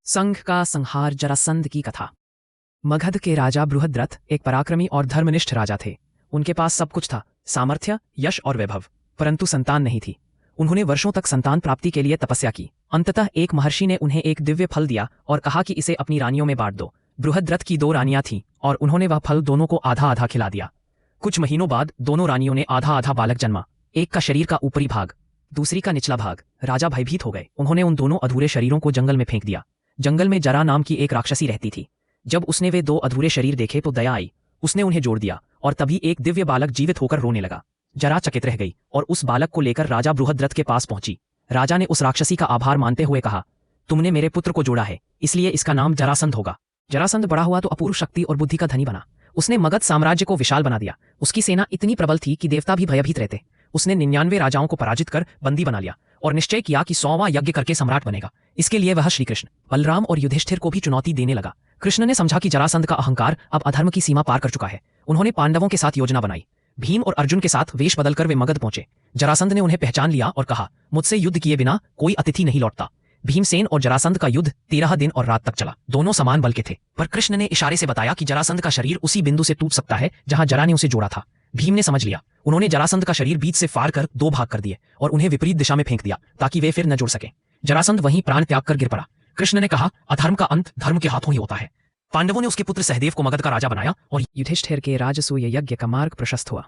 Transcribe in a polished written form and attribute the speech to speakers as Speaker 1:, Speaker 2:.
Speaker 1: संघ का संहार जरासंध की कथा। मगध के राजा बृहद्रथ एक पराक्रमी और धर्मनिष्ठ राजा थे। उनके पास सब कुछ था, सामर्थ्य, यश और वैभव, परंतु संतान नहीं थी। उन्होंने वर्षों तक संतान प्राप्ति के लिए तपस्या की। अंततः एक महर्षि ने उन्हें एक दिव्य फल दिया और कहा कि इसे अपनी रानियों में बांट दो। बृहद्रथ की 2 रानियां थीं और उन्होंने वह फल दोनों को आधा आधा खिला दिया। कुछ महीनों बाद दोनों रानियों ने आधा आधा बालक जन्मा। एक का शरीर का ऊपरी भाग, दूसरी का निचला भाग। राजा भयभीत हो गए। उन्होंने उन दोनों अधूरे शरीरों को जंगल में फेंक दिया। जंगल में जरा नाम की एक राक्षसी रहती थी। जब उसने वे 2 अधूरे शरीर देखे तो दया आई। उसने उन्हें जोड़ दिया और तभी एक दिव्य बालक जीवित होकर रोने लगा। जरा चकित रह गई और उस बालक को लेकर राजा बृहद्रथ के पास पहुंची। राजा ने उस राक्षसी का आभार मानते हुए कहा, तुमने मेरे पुत्र को जोड़ा है, इसलिए इसका नाम जरासंध होगा। जरासंध बड़ा हुआ तो अपूर्व शक्ति और बुद्धि का धनी बना। उसने मगध साम्राज्य को विशाल बना दिया। उसकी सेना इतनी प्रबल थी कि देवता भी भयभीत रहते। उसने 99 राजाओं को पराजित कर बंदी बना लिया और निश्चय किया कि 100वां यज्ञ करके सम्राट बनेगा। इसके लिए वह श्रीकृष्ण, बलराम और युधिष्ठिर को भी चुनौती देने लगा। कृष्ण ने समझा कि जरासंध का अहंकार अब अधर्म की सीमा पार कर चुका है। उन्होंने पांडवों के साथ योजना बनाई। भीम और अर्जुन के साथ वेश बदलकर वे मगध पहुंचे। जरासंध ने उन्हें पहचान लिया और कहा, मुझसे युद्ध किए बिना कोई अतिथि नहीं लौटता। भीमसेन और जरासंध का युद्ध 13 दिन और रात तक चला। दोनों समान बल के थे, पर कृष्ण ने इशारे से बताया कि जरासंध का शरीर उसी बिंदु से टूट सकता है जहां जरा ने उसे जोड़ा था। भीम ने समझ लिया। उन्होंने जरासंध का शरीर बीच से फाड़ कर 2 भाग कर दिए और उन्हें विपरीत दिशा में फेंक दिया ताकि वे फिर न जुड़ सके। जरासंध वहीं प्राण त्याग कर गिर पड़ा। कृष्ण ने कहा, अधर्म का अंत धर्म के हाथों ही होता है। पांडवों ने उसके पुत्र सहदेव को मगध का राजा बनाया और युधिष्ठिर के राजसूय यज्ञ का मार्ग प्रशस्त हुआ।